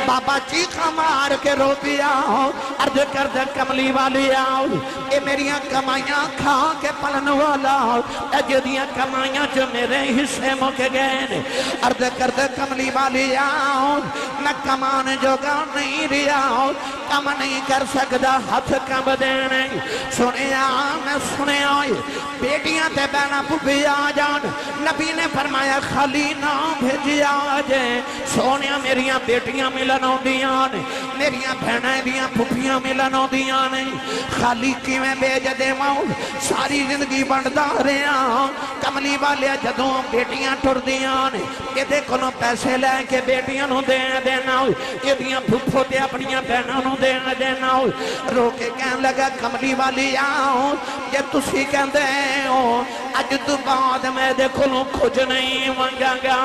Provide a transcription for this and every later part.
بابا چیخا مار کے رو پیا عرض کر دے کملی والی آؤ اے میریاں کمائیاں کھا کے پلن والا اے جدیاں کمائیاں جو میرے حصے مک گئے عرض کر دے کملی والی آؤ میں کمان جو گا نہیں ریا کم نہیں کر سکتا ہاتھ کم دینے سنیا میں سنیا بیٹیاں تے بہنا پھوپھی آ جان نبی نے فرمایا خالی نہ بھیجیا جائے سونیا میریاں بیٹیاں ملنوں دیاں نے میریاں بہنیں دیاں پھوپھیاں ملنوں دیاں نے خالی کی میں بیج دے ماؤں ساری زندگی بڑھدا رہے ہیں کملی والے جدوں بیٹیاں ٹر دیاں نے یہ دیکھو نو پیسے لے کے بیٹیاں نو دینا یہ دیاں پھوپھو تے اپنیاں بہنوں نو دینا رو کے کہن لگا کملی والی آؤں یہ تسی کہن دے ہو اج تو بعد میں دیکھو نو کچھ نہیں مانگا گا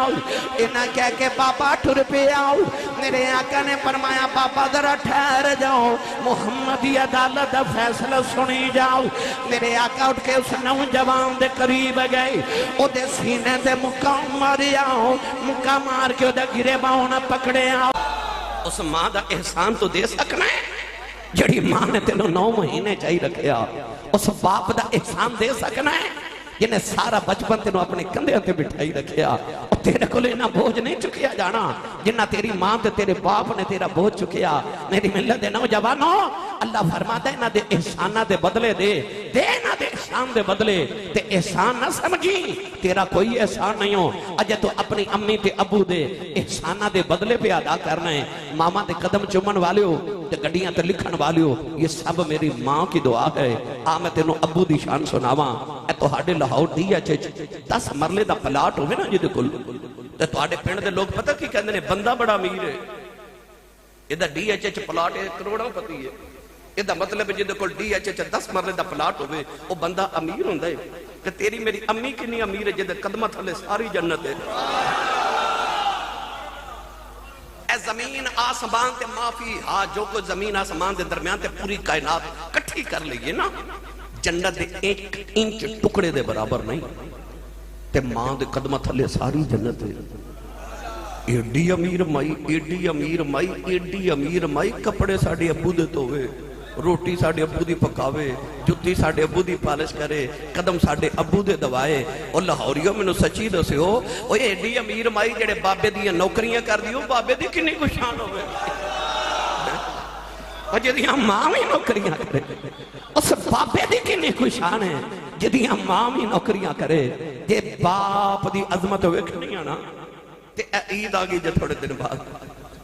انہاں کہہ کے بابا ٹر پہ آؤ میرے آقا نے فرمایا بابا ذرا ٹھہر جاؤ محمدی عدالت فیصلہ سنی جاؤ میرے آقا اٹھ کے اس نوجوان دے قریب گئے او دے سینے دے مقام ماری آؤ مقام مار کے او دے گرے باؤں نہ پکڑے آؤ اس ماں دا احسان تو دے سکنا ہے جڑی ماں نے تینوں 9 مہینے چاہی رکھیا اس باپ دا احسان دے سکنا ہے جنہیں سارا بچپن تینوں اپنے کندھے تے بٹھائی رکھیا اور تیرے کو لینا بوجھ نہیں چکیا جانا جنہ تیری ماں تے تیرے باپ نے تیرا بوجھ چکیا میری ملت دے نوجوانوں اللہ فرماتا ہے نہ دے احسانہ دے بدلے دے نہ دے احسان دے بدلے تے احسان نہ سمجھی تیرا کوئی احسان نہیں ہو اجے تو اپنی امی تے ابو دے احسانہ دے بدلے پہ ادا کرنا ہے ماما دے قدم چومن والے ہو تے گڑیاں تے لکھن والے ہو یہ سب میری ماں کی دعا ہے میں تینوں ابو دی شان سناواں اے توہاڈے لاہور دی اچھے 10 مرلے دا پلاٹ ہوئے نا جدے کل تے توہاڈے پنڈ دے لوگ پتہ کی کہندے نے بندہ بڑا امیر ہے یہ ڈی ایچ ایچ پلاٹ 1 کروڑاں پتی ہے یہ مطلب جدے کل ڈی ایچ ایچ 10 مرلے دا پلاٹ ہوئے وہ بندہ امیر ہوندہ ہے کہ تیری میری امی کنی امیر ہے جدے قدمہ تھلے ساری جنت ہے اے زمین آسمان تے معافی ہاں جو کوئی زمین آسمان دے درمیان تے پوری کائنات کٹھی کر لئیے نا جنت دے 1 انچ ٹکڑے دے برابر نہیں تے ماں دے قدمہ تھلے ساری جنت ہے ایڈی امیر مائی ایڈی امیر مائی ایڈی امیر مائی کپڑے ساڑھے ابو دے تو ہوئے روٹی ساڑھے ابو دی پکاوے جتی ساڑھے ابو دی پالش کرے قدم ساڑھے ابو دے دوائے اور لاہوریوں میں نو سچی دو سے ہو وہ ایڈی امیر مائی جڑے بابے دیاں نوکریاں کر دیو بابے دی کنی کو شان ہوئے اور جدیاں ماں بھی نوکریاں کرے اس بابے دی کنی کو شان ہے جدیاں ماں بھی نوکریاں کرے جے باپ دی عظمت ہوئے کنی آنا تے عید آگئی جے تھوڑے دن بعد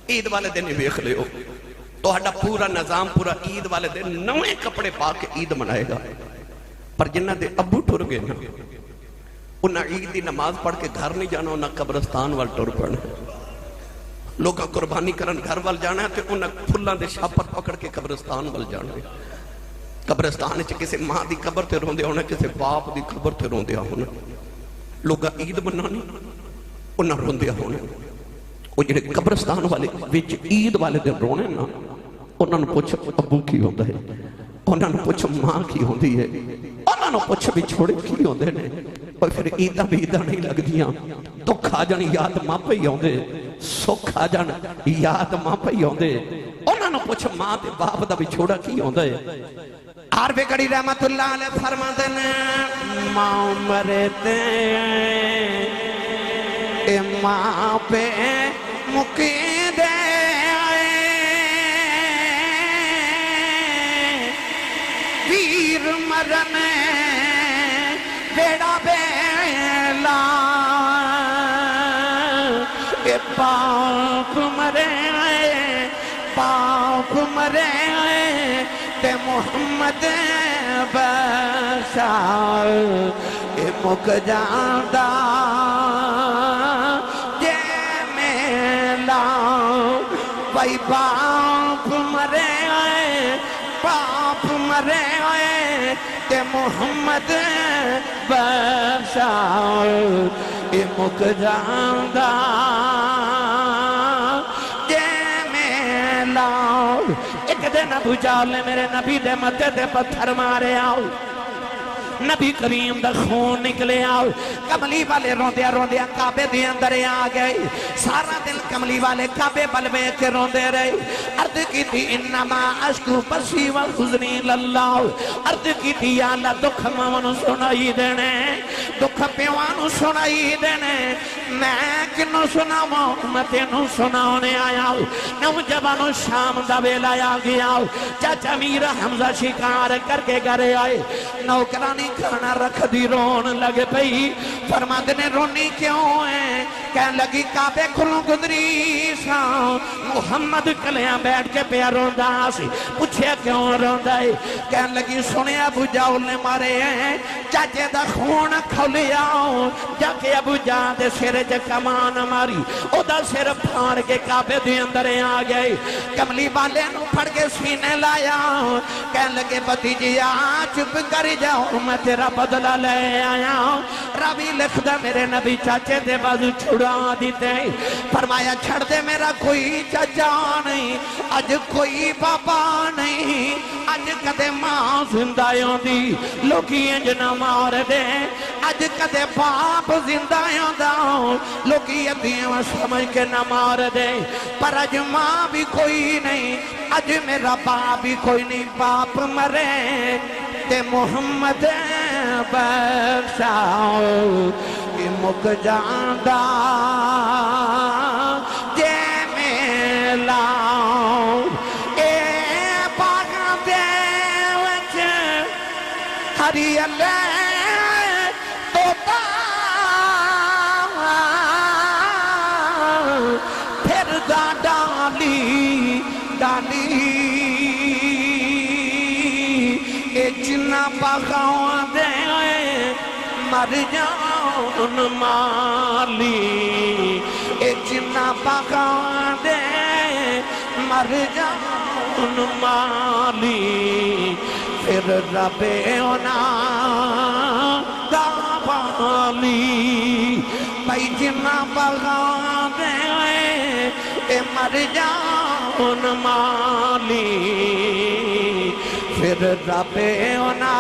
عید والے دن ہی بیخ لے ہو تو ہڈا پورا نظام پورا عید والے دن نوے کپڑے پا کے عید منائے گا پر جنہ دے ابو ٹر گئے نا انہاں عید دی نماز پڑھ کے گھر نہیں جانا انہاں قبرستان وال ٹر پڑھنا لوگاں قربانی کرن گھر وال جانا ہے تے انہاں پھلاں دے شاپر پکڑ کے قبرستان وال جانا ہے قبرستان چ کسی ماں دی قبر تے روندے ہونا کسی باپ دی قبر تے روندے ہونا لوگاں عید منانی انہاں روندے ہونا وہ جنہیں قبرستان والے وچ عید والے دن رونے نا انہاں نے پوچھ ابو کی ہوتا ہے انہاں نے پوچھ ماں کی ہوتی ہے انہاں نے پوچھ بھی چھوڑے کی ہوتے ہیں اور پھر عیدہ بھی عیدہ نہیں لگ دیاں دکھ آ جان یاد ماں پہ ہی ہوندے سکھ آ جان یاد ماں پہ ہی ہوندے انہاں نے پوچھ ماں تے باپ دا بھی چھوڑا کی ہوتا ہے عارف کڑی رحمت اللہ علیہ فرماتے ہیں ماں مرتے ماں پہ مکی دے آئے ویر مرن بیڑا بیلا اے پاپ مرے آئے پاپ مرے آئے تے محمد بشار اے مک جاندہ بھائی باپ مرے آئے باپ مرے آئے تے محمد بشار اے مک جاندہ جے میں لاؤ ایک دن ابو جہل نے میرے نبی دے مدد دے پتھر مارے آؤ نبی کریم دا خون نکلے آؤ کملی والے روندیا روندیا کعبے دے اندر آ گئے سارا دل کملی والے کعبے بلوے کے روندے رہے عرض کی تھی انما اشکو بسی و حزنی للہ عرض کی تھی یا اللہ دکھ مامنو سنائی دینے دکھ پیوانو سنائی دینے میں کنو سناؤں میں تینو سناؤنے آیا نوجوانو شام دا ویلا آ گیا چاچا میرا حمزہ شکار کر کے گھرے آئے نوکرانی کھانا رکھ دی رون لگ پئی فرماند نے رونی کیوں ہے کہنے لگی کعبے کھلوں گزری سا محمد کلیاں بیٹھ کے پیا روندہ سی پوچھے کیوں روندہ ہے کہنے لگی سنے ابو جاؤل نے مارے ہیں چاچے دا خون کھولے آؤں جا کے ابو جا دے سر کمان ماری او دا سر پھاڑ کے کعبے دے اندر آ گئے کملی والے نو پھڑ کے سینے لایا کہنے لگے بھتیجیا چپ کر جاؤ میں تیرا بدلہ لے آیا راوی لکھ دا میرے نبی چاچے دے بازو چھڑا دیتے فرمایا چھڑ دے میرا کوئی چاچا نہیں آج کوئی بابا نہیں آج کدے ماں زندائیوں دی لوگی انجنا مار دے آج کدے باپ زندائیوں دا لوگی ادھیاں سمجھ کے نہ مار دے پر آج ماں بھی کوئی نہیں آج میرا باپ بھی کوئی نہیں باپ مرے تے محمد بخشاؤ کہ مک جاندہ جے میلاؤ اے باغاں دے وچ ہری اللہ توتا پھر دا ڈالی ڈالی اے جنہ باغاں دے مر جاؤن مالی اے جنہ باغاں دے مر جاؤن مالی پھر رب اونا دا والی بھائی جنہ باغاں دے اے مر جاؤن مالی پھر رب اونا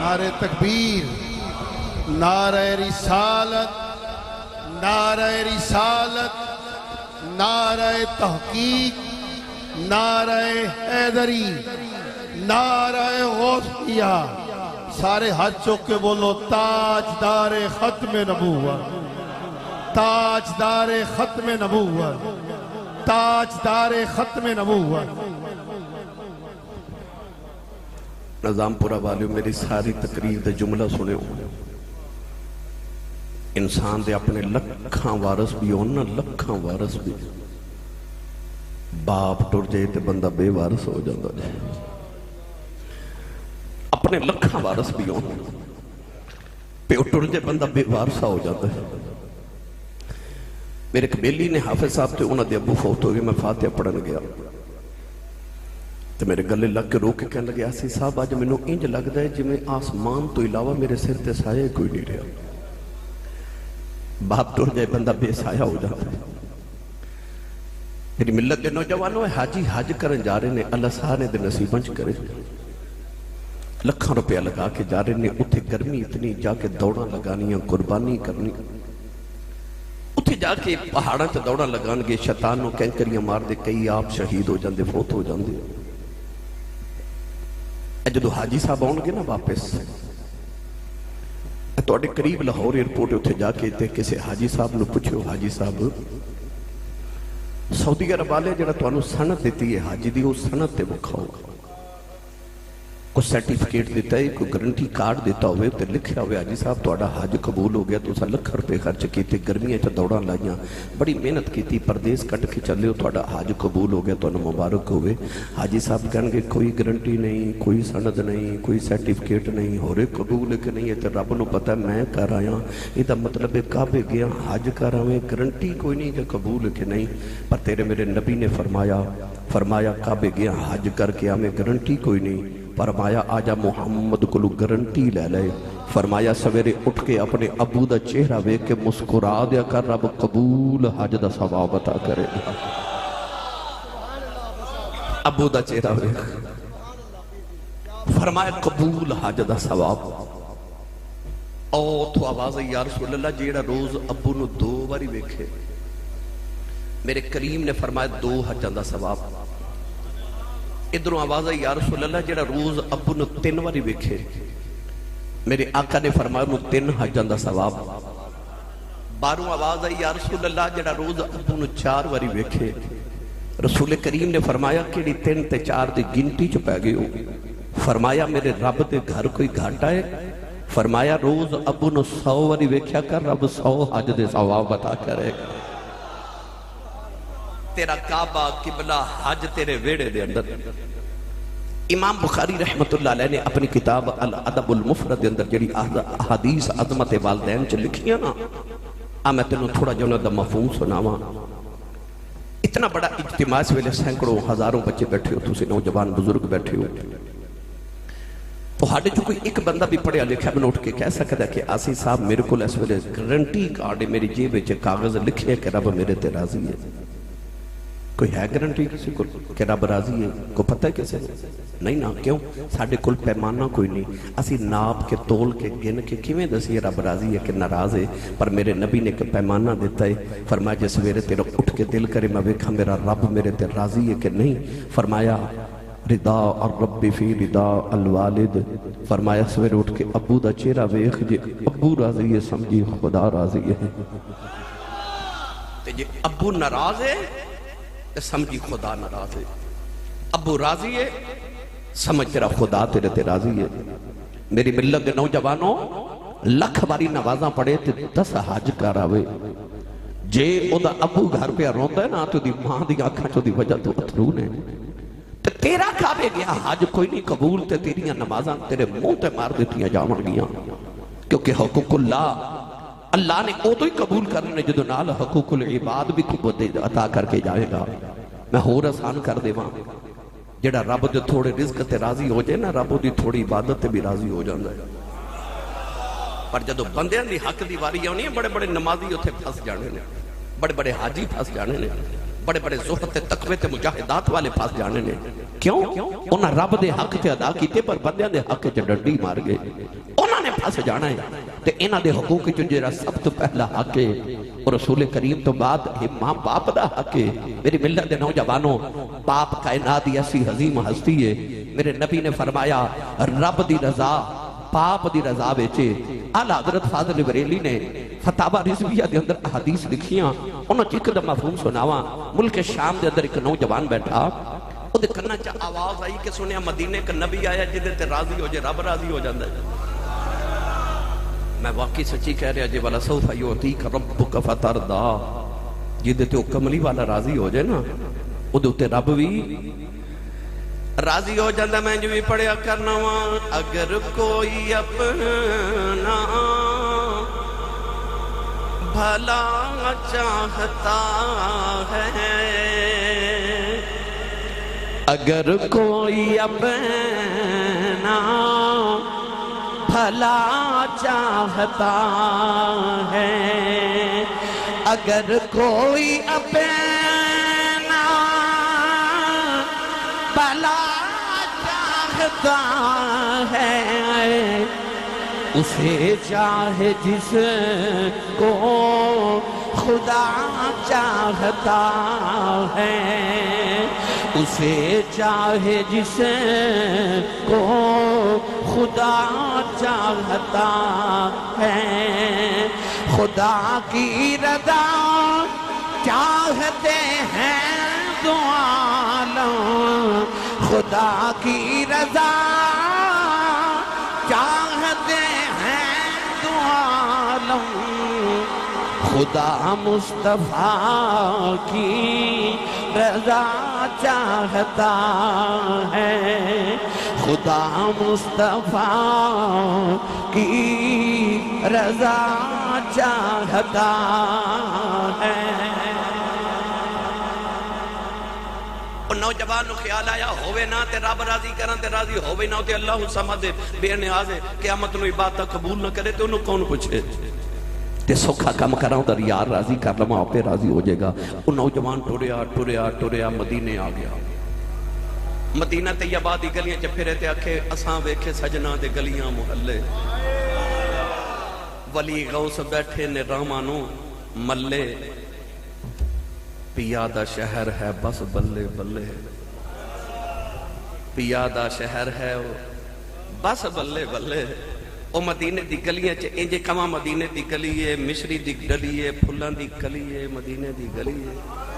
نعرہ تکبیر نعرہ رسالت نعرہ رسالت نعرہ تحقیق نعرہ حیدری نعرہ غوثیہ سارے ہاتھ چوک کے بولو تاجدار ختم نبوت تاجدار ختم نبوت تاجدار ختم نبوت نظام پورا والیو میری ساری تقریر دے جملہ سنے ہو انسان دے اپنے لکھاں وارث بھی ہونا لکھاں وارث بھی باپ ٹر جائے تے بندہ بے وارث ہو جاندہ جائے اپنے لکھاں وارث بھی ہونا پہ ٹر جائے بندہ بے وارثہ ہو جاندہ ہے میرے قبیلی نے حافظ صاحب تے انہوں دے ابو فوت ہوئے میں فاتحہ پڑھن گیا تو میرے گلے لگ کے رو کے کہنے لگے آسی صاحب آج میں نو انج لگ دا ہے جی میں آسمان تو علاوہ میرے سر تے سائے کوئی نہیں رہا باپ ٹور جائے بندہ بے سایہ ہو جاتا ہے میری ملت دے نوجوانوں ہے حاجی حج کرن جا رہے نے اللہ سارے دے نصیبنچ کرے لکھاں روپیہ لگا کے جا رہے نے اتھے گرمی اتنی جا کے دوڑاں لگانیاں قربانی کرنی اتھے جا کے پہاڑاں تے دوڑاں لگان گے شیطانوں کینکریاں مار دے کئی آپ شہید ہو جاندے فوت ہو جاندے جدو حاجی صاحب آؤں گے نا واپس تو اڈے قریب لاہور ایئرپورٹ اتھے جا کے تے کسے حاجی صاحب نو پوچھو حاجی صاحب سعودی عرب والے جڑا تو انو سنت دیتی ہے حاجی دی وہ سنت تے وکھاؤ کوئی سرٹیفکیٹ دیتا ہے کوئی گارنٹی کارڈ دیتا ہوئے تے لکھیا ہوئے حاجی صاحب تو اڈا حج قبول ہو گیا تو اسا لکھ روپے خرچ کیتے گرمیاں چا دوڑاں لائیاں بڑی محنت کیتی پردیس کٹ کے چلے تو اڈا حج قبول ہو گیا تو انو مبارک ہوئے حاجی صاحب کہنے گے کوئی گارنٹی نہیں کوئی سند نہیں کوئی سرٹیفکیٹ نہیں ہو رہے قبول کہ نہیں ہے تے رب نو پتہ میں کر آیا یہ دا مطلب کعبے گیا حج کر آویں گارنٹی کوئی نہیں کہ قبول کہ نہیں پر تیرے میرے نبی نے فرمایا کعبے گیا حج کر کے آویں گارنٹی کوئی نہیں فرمایا آجا محمد کو گارنٹی لے لے فرمایا سویرے اٹھ کے اپنے ابو دا چہرہ وے کے مسکرا دیا کر رب قبول حج دا ثواب عطا کرے ابو دا چہرہ ویکھ، فرمایا قبول حج دا ثواب۔ او تو آواز ہے یا رسول اللہ جیڑا روز ابو نو 2 باری ویکھے، میرے کریم نے فرمایا 2 حجاں دا ثواب۔ ادھروں آواز ہے یا رسول اللہ جیڑا روز ابو نو 3 باری ویکھے، میرے آقا نے فرمایا انہوں 3 حجاں دا ثواب۔ باروں آواز ہے یا رسول اللہ جیڑا روز ابو نو 4 باری ویکھے، رسول کریم نے فرمایا کہ 3 تے 4 دی گنتی چ پہ گئے ہو۔ فرمایا میرے رب دے گھر کوئی گھاٹا ہے؟ فرمایا روز ابو نو 100 باری ویکھیا کر، رب 100 حج دے ثواب عطا کرے گا۔ تیرا کعبہ قبلہ حج تیرے ویڑے دے اندر۔ امام بخاری رحمت اللہ علیہ نے اپنی کتاب الادب المفرد دے اندر جڑی احادیث عظمت والدین چ لکھیاں نا، میں تینوں تھوڑا جو انہاں دا مفہوم سناواں۔ اتنا بڑا اجتماع اس ویلے سینکڑوں ہزاروں بچے بیٹھے ہو، تسی نوجوان بزرگ بیٹھے ہو، تو ہاڑے جو کوئی ایک بندہ بھی پڑھیا لکھا میں اٹھ کے کہہ سکتا ہے کہ آسی صاحب میرے کو اس ویلے گارنٹی کارڈ میری جیب وچ کاغذ لکھے کہ رب میرے تے راضی ہے؟ کوئی ہے گارنٹی کسی کو کہ رب راضی ہے؟ کو پتہ ہے کسے نہیں نا؟ کیوں؟ ساڑھے کل پیمانہ کوئی نہیں، اسی ناپ کے تول کے گن کے کیویں دسی رب راضی ہے کہ ناراض ہے؟ پر میرے نبی نے کہ پیمانہ دیتا ہے، فرمایا جس ویرے تیرا اٹھ کے دل کرے میں ویکھا میرا رب میرے تے راضی ہے کہ نہیں؟ فرمایا رضا الرب فی رضا الوالد، فرمایا سویرے اٹھ کے ابو دا چہرہ ویکھ جے ابو راضی ہے سمجھی خدا راضی ہے، جے ابو ناراض ہے سمجھی خدا ناراض ہے، ابو راضی ہے سمجھ تیرا خدا تیرے تے راضی ہے۔ میری ملت دے نوجوانوں لکھ باری نوازاں پڑے تے 10 حج کر آوے، جے او دا ابو گھر پہ روندا ہے نا تو دی ماں دی آنکھاں چو دی وجہ تو اترو نے، تے تیرا کعبے گیا حج کوئی نہیں قبول، تے تیریاں نمازاں تیرے منہ تے مار دیتیاں جاون گیاں، کیونکہ حقوق اللہ نے او تو ہی قبول کرنے جدو نال حقوق العباد بھی قبول عطا کر کے جائے گا۔ میں ہور آسان کر دے وہاں، جڑا رب دے تھوڑے رزق تے راضی ہو جائے نا، رب دی تھوڑی عبادت تے بھی راضی ہو جاندہ ہے۔ پر جدو بندیاں دی حق دی واری ہونی ہے، بڑے بڑے نمازی اتھے پھنس جانے نے، بڑے بڑے حاجی پھنس جانے نے، بڑے بڑے زہد تے تقوی تے مجاہدات والے پھنس جانے نے۔ کیوں؟ انہاں رب دے حق تے ادا کیتے پر بندیاں دے حق تے ڈنڈی مار گئے، انہاں نے پھنس جانا ہے۔ تے انہاں دے حقوق جو جڑا سب تو پہلا حق ہے اور رسول کریم تو بعد ماں باپ دا حق ہے۔ میری ملت دے نوجوانوں، باپ کائنات دی ایسی عظیم ہستی ہے، میرے نبی نے فرمایا رب دی رضا باپ دی رضا وچے۔ اعلیٰ حضرت فاضل بریلی نے فتاوی رضویہ دے اندر احادیث لکھیاں، انہوں چک دا مفہوم سناواں۔ ملک شام دے اندر ایک نوجوان بیٹھا، او دے کناں چا آواز آئی کہ سنیا مدینے کا نبی آیا جدے تے راضی ہو جائے رب راضی ہو جاندہ ہے۔ میں واقعی سچی کہہ رہا جی والا سوف یعطیک ربک فترضی، جدے تے کملی والا راضی ہو جائے نا او دے تے رب بھی راضی ہو جاندہ۔ میں جو بھی پڑھیا کرنا وہاں، اگر کوئی اپنا بھلا چاہتا ہے، اگر کوئی اپنا بھلا چاہتا ہے، اگر کوئی اپنا بھلا چاہتا ہے، اسے چاہے جس کو خدا چاہتا ہے، اسے چاہے جس کو خدا چاہتا ہے، خدا کی رضا چاہتے ہیں دو عالم، خدا کی رضا چاہتے ہیں دو عالم، خدا مصطفیٰ کی رضا چاہتا ہے، خدا مصطفیٰ کی رضا چاہتا ہے۔ نوجوان نو خیال آیا ہوئے نہ تے رب راضی کرن تے راضی ہوئے نہ تے اللہ سمد بے نیاز ہے، قیامت نو عبادت قبول نہ کرے تو انہوں کون پوچھے؟ تے سوکھا کم کراؤں در یار راضی کر لما آپ پہ راضی ہو جائے گا۔ وہ نوجوان ٹوریا ٹوریا ٹوریا مدینے آ گیا، مدینہ طیبہ دی گلیاں چ پھرے تے آکھے اساں ویکھے سجنا دے گلیاں محلے ولی غوث بیٹھے نے رامانو ملے پیادہ شہر ہے بس بلے بلے پیادہ شہر ہے بس بلے بلے او مدینے دی گلیاں چ انجے کما مدینے دی گلی ہے مشری دی گلی ہے پھلاں دی گلی ہے مدینے دی گلی ہے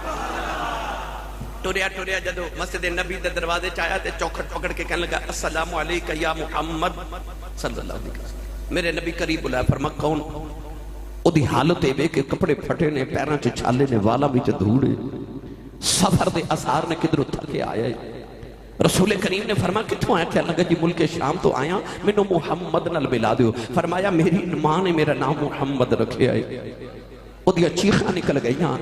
ٹوریا ٹوریا جدو مسجد نبی دے دروازے چایا تے چوکھٹ پکڑ کے کہنے لگا السلام علیکہ یا محمد صلی اللہ علیہ وسلم میرے نبی قریب بلایا فرما کون او دی حالت اے کہ کپڑے پھٹے نے پیراں چ چھالے نے والا وچ دھوڑے سفر دے اثار نے کدھروں تھکے آیا ہے رسول کریم نے فرمایا کتھوں آیا کہنے لگا جی ملک شام تو آیا مینوں محمد نال ملا دیو فرمایا میری ماں نے میرا نام محمد رکھے آئے او دی چیخاں نکل گئیاں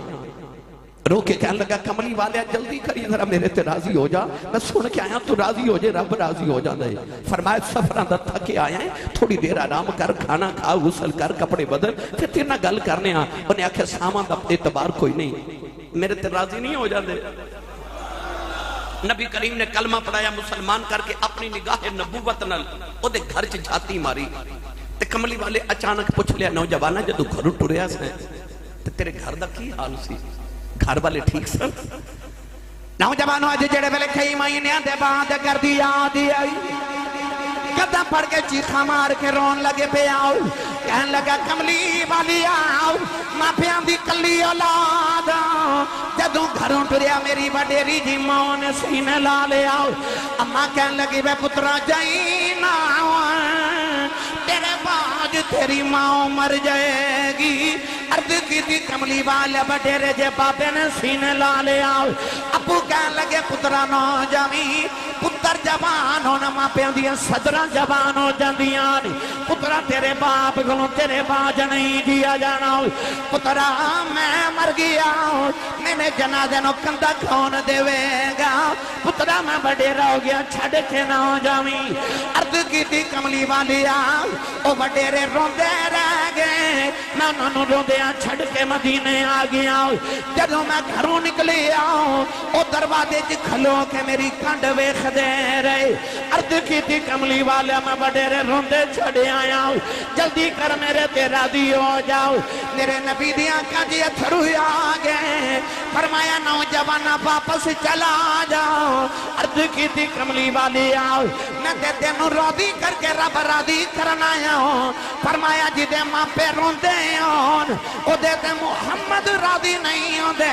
رو کے کہنے لگا کملی والے جلدی کری ذرا میرے تے راضی ہو جا میں سن کے آیا تو راضی ہو جائے رب راضی ہو جاتا ہے فرمایا سفراں دا تھکے آیا ہے تھوڑی دیر آرام کر کھانا کھا غسل کر کپڑے بدل پھر تیرے نال گل کرنے آ انہیں آکھیا سامان دا اعتبار کوئی نہیں میرے تے راضی نہیں ہو جاندے نبی کریم نے کلمہ پڑھایا مسلمان کر کے اپنی نگاہ نبوت نال او دے گھر چ جاتی ماری تے کملی والے اچانک پوچھ لیا نوجوانا جدو گھروں ٹریا سے تے تیرے گھر دا کی حال سی گھر والے ٹھیک سن نوجوانوں اج جڑے ویلے کئی مہینے دے بعد کر دی یاد آئی قدم پڑ کے چیخاں مار کے رون لگے پہ آؤ کہن لگا کملی والی آؤ ماپیاں دی کلی اولاد جدوں گھروں ٹریا میری وڈیری جی ماں نے سینے لا لے آؤ اماں کہن لگی بے پترا جائی نہ تیرے باج تیری ماں مر جائے گی عرض کی تھی کملی والے وڈیرے جے بابے نے سینے لا لے آؤ ابو کہن لگے پترا نہ جامی پتر جوان ہونا ماں پیاں دیا صدرہ جوان ہو جاندیاں پترا تیرے باپ گلوں تیرے باج نہیں دیا جانا پترا میں مر گیا میرے جنازے نو کندہ کون دے گا پترا میں وڈیرا ہو گیا چھڑ کے نہ ہو جامی عرض کی تھی کملی والی آؤ او وڈیرے روندے رہ گئے میں انہوں روندے چھڑ کے مدینے آ گیا جدوں میں گھروں نکلی آؤں او دروازے جی کھلو کے میری کنڈ ویخ دے رہے عرض کی تھی کملی والا میں وڈیرے روندے چھڑے آیا ہوں جلدی کر میرے تے راضی ہو جاؤ میرے نبی دیاں کانجی اتھرو آگئے فرمایا نوجوانا واپس چلا جاؤ عرض کی تھی کملی والی آؤ میں تے تینوں راضی کر کے رب راضی کرنا آیا ہوں فرمایا جی دے ماں پہ روندے ہون او دے تے محمد راضی نہیں ہوں دے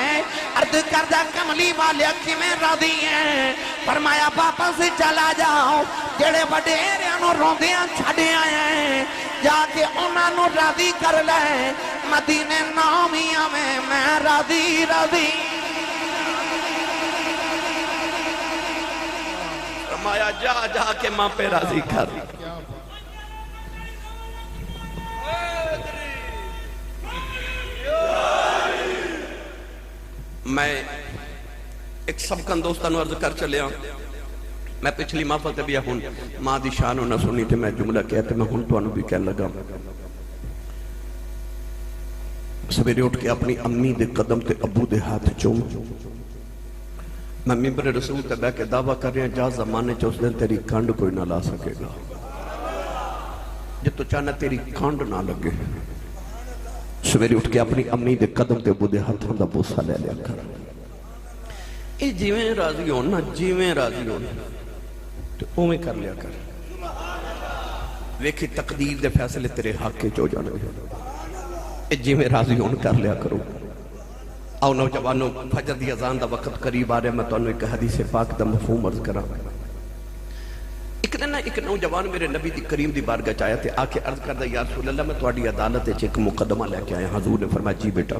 عرض کردہ کملی والے کی میں راضی ہیں فرمایا واپس چلا جاؤ جڑے وڈیرے انہوں روندیاں چھڑے آئے ہیں جا کے انہوں راضی کر لے مدینے نامیاں میں راضی راضی فرمایا جا جا کے ماں پہ راضی کر میں ایک سبکن دوستانو عرض کر چلے ہوں میں پچھلی محفل تے بھی ہوں ماں دی شان نہ سنی تھے میں جملہ کہتے میں ہوں تو انہوں بھی کہنے لگا سویرے اٹھ کے اپنی امی دے قدم تے ابو دے ہاتھ چوم میں ممبر رسول تے بے کے دعویٰ کر رہے ہیں جا زمانے چ اس دن تیری کانڈ کوئی نہ لا سکے گا جب تو چاہنا تیری کانڈ نہ لگے سویرے اٹھ کے اپنی امی دے قدم تے ابو دے ہاتھوں دا بوسہ لے لیا کر یہ جیویں راضی ہونا جیویں راضی ہونا تو اویں کر لیا کر ویکھی تقدیر دے فیصلے تیرے حق کے جو جانے یہ جیویں راضی ہون کر لیا کرو آؤ نوجوانوں فجر دی اذان دا وقت قریب آ رہے میں تو انہوں ایک حدیث پاک دا مفہوم عرض کرا ایک دن ایک نوجوان میرے نبی دی کریم دی بارگاہ چاہیا تھے آ کے عرض کردہ یا رسول اللہ میں تواڈی عدالت وچ ایک مقدمہ لے کے آیا حضور نے فرمایا جی بیٹا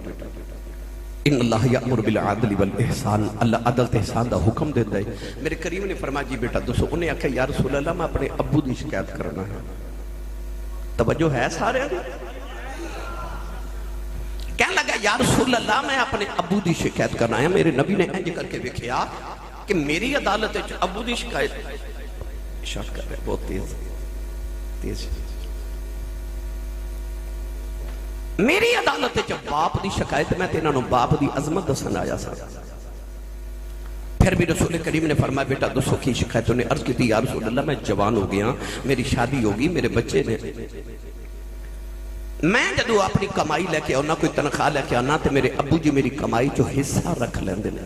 ان اللہ یأمر بالعدل والاحسان اللہ عدل تے احسان دا حکم دیتا ہے میرے کریم نے فرمایا جی بیٹا دوستو انہیں آکھا یا رسول اللہ میں اپنے ابو دی شکایت کرنا ہے توجہ ہے سارے کہنے لگا یا رسول اللہ میں اپنے ابو دی شکایت کرنا ہے میرے نبی نے انج کر کے دیکھیا کہ میری عدالت وچ ابو دی شکایت اشارت کر رہے بہت تیز تیز میری عدالت جب باپ دی شکایت میں تینوں باپ دی عظمت دسن آیا سا پھر بھی رسول کریم نے فرمایا بیٹا دوستوں کی شکایتوں نے عرض کی تھی یا رسول اللہ میں جوان ہو گیا، میری شادی ہوگی، میرے بچے نے، میں جدو اپنی کمائی لے کے آنا، کوئی تنخواہ لے کے آنا، تو میرے ابو جی میری کمائی جو حصہ رکھ لیندے نے،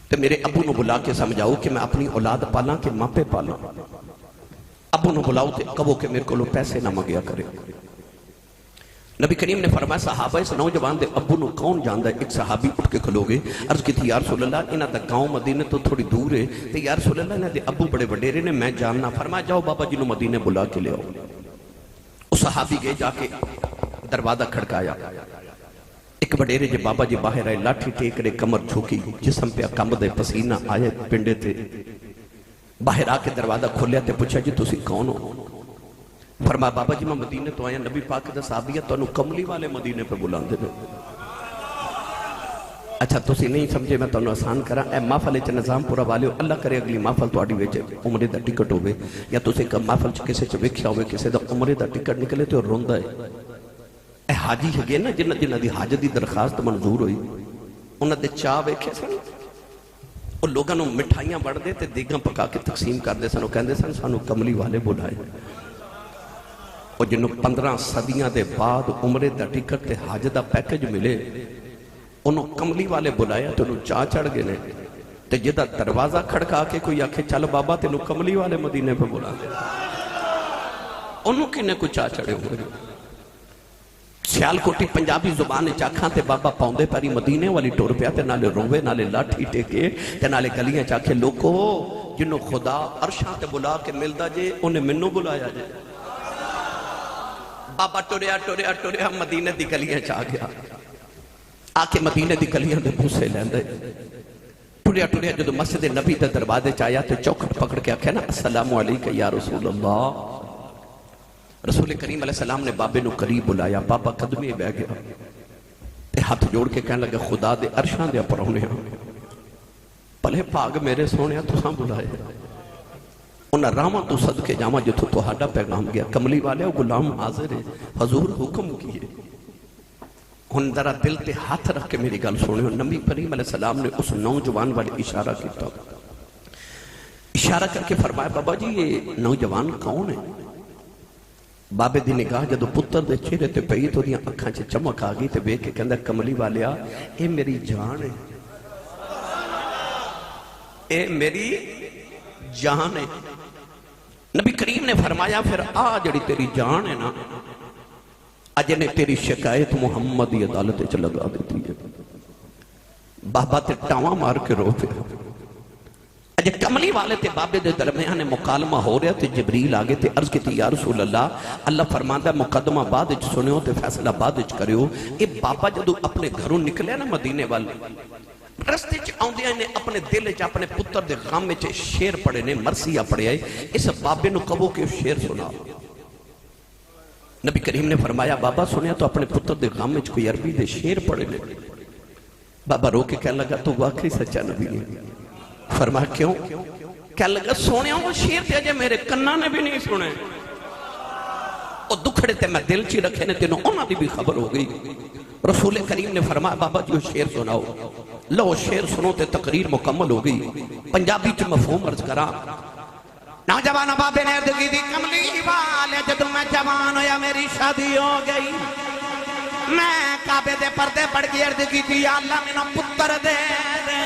تو میرے ابو نو بلا کے سمجھاؤ کہ میں اپنی اولاد پالاں کہ ماں پہ پالاں، ابو نو بلاؤ تے کہو کہ میرے کو پیسے نہ مانگیا کرے۔ نبی کریم نے فرمایا صحابہ اس نوجوان دے ابو نو کون جاندا ہے؟ ایک صحابی اٹھ کے کھلو گے، عرض کی تھی یا رسول اللہ انہاں دا گاؤں مدینے تو تھوڑی دور ہے، تے یا رسول اللہ انہاں دے ابو بڑے وڈیرے نے، میں جاننا۔ فرمایا جاؤ بابا جی نو مدینے بلا کے لے آؤ۔ اس صحابی گئے، جا کے دروازہ کھڑکایا، ایک وڈیرے جے بابا جی باہر آئے، لاٹھی ٹیک رہے، کمر جھوکی، جسم پہ کمب دے، پسینہ آئے پنڈے تے، باہر آ کے دروازہ کھولیا تے پوچھا جی تسی کون ہو؟ فرمایا بابا جی میں مدینے تو آیا، نبی پاک دا صحابی ہے، تو انہوں کملی والے مدینے پہ بلاندے نے۔ اچھا تسی نہیں سمجھے، میں تو انہوں آسان کرا، اے محفل چ نظام پورا والے ہو، اللہ کرے اگلی محفل تو آڑی ویچے عمرے دا ٹکٹ ہوئے، یا تسی محفل چ کسے چ ویکھیا ہوئے کسے دا عمرے دا ٹکٹ نکلے تو روندہ ہے۔ اے حاجی ہے گئے نا جنہ دی حاج دی درخواست منظور ہوئی، انہوں دے چاہ ویکھے سن، اور لوگاں نو مٹھائیاں بڑھ دے تے دیگاں پکا کے تقسیم کر دے سن، وہ کہندے سن سانو کملی والے بلائے، اور جنہوں 15 صدیاں دے بعد عمرے دا ٹکٹ تے حاج دا پیکج ملے، انہوں کملی والے بلایا تو انہوں چاہ چڑھ گئے نے، تے جدہ دروازہ کھڑکا کے کوئی آکھے چل بابا تے انہوں کملی والے مدینے پہ بلا دے، انہوں کنے کو چاہ چڑھے ہوئے۔ سیال کوٹی پنجابی زبان چاکھاں تے بابا پاؤندے پاری مدینے والی ٹور پیا تے نالے روے نالے لاٹھی ٹیکے تے نالے گلیاں چاکھے لوکو جنہوں خدا عرشاں تے بلا کے ملدا جے انہیں منوں بلایا جے۔ بابا ٹوریا ٹوریا ٹوریا مدینے دی گلیاں چاہ گیا، آکے مدینے دی گلیاں دے بھوسے لیندے، ٹوریا ٹوریا جدو مسجد نبی دے دروازے چاہیا تے چوکھٹ پکڑ کے آکھے نا السلام علیکہ یا رسول اللہ۔ رسول کریم علیہ السلام نے بابے نو قریب بلایا، بابا قدمے بہ گیا تے ہاتھ جوڑ کے کہنے لگا خدا دے عرشاں دے پرونے ہاں، پلے پاگ میرے سونے تساں بلائے، انہاں راواں تو صدقے جاواں جتھوں تہاڈا پیغام گیا، کملی والے غلام حاضر ہے، حضور حکم کیے۔ ہن ذرا دل تے ہاتھ رکھ کے میری گل سنو، نبی کریم علیہ السلام نے اس نوجوان والے اشارہ کیتا، اشارہ کر کے فرمایا بابا جی یہ نوجوان کون ہے؟ بابے دی نگاہ جدو پتر دے چہرے تے پئی تو دیاں اکھاں چ چمک آ گئی تے ویکھ کے کہندا کملی والیا اے میری جان ہے، اے میری جان ہے۔ نبی کریم نے فرمایا پھر آ جڑی تیری جان ہے نا، اج نے تیری شکایت محمد دی عدالت چ لگا دیتی ہے۔ بابا تے ٹاواں مار کے رو پیا۔ اج کملی والے تے بابے دے درمیان مکالمہ ہو رہا تے جبریل آگے تے عرض کی تھی یا رسول اللہ، اللہ فرماندا مقدمہ بعد وچ سنیو تے فیصلہ بعد وچ کریو۔ اے بابا جدو اپنے گھروں نکلے نا مدینے والے، رستے چ آندیاں نے اپنے دل وچ اپنے پتر دے غم وچ شعر پڑھے نے، مرثیہ پڑھے آئے، اس بابے نو کہو کہ شعر سنا۔ نبی کریم نے فرمایا بابا سنیا تو اپنے پتر دے غم وچ کوئی عربی دے شعر پڑھے نے۔ بابا رو کے کہنے لگا تو واقعی سچا نبی ہے۔ فرمایا کیوں؟ کہنے لگا سونے وہ شعر تے اجے میرے کناں نے بھی نہیں سنے، وہ دکھڑے تے میں دل چی رکھے نے تینوں انہاں دی بھی خبر ہو گئی۔ رسول کریم نے فرمایا بابا جو شعر سناؤ، لو شعر سنو تے تقریر مکمل ہو گئی۔ پنجابی چ مفہوم عرض کرا، نوجوان بابے نے عرض کی دی کملی والے جدو میں جوان ہویا میری شادی ہو گئی، میں کعبے دے پردے پڑھ کے عرض کی تھی یا اللہ مینوں پتر دے دے۔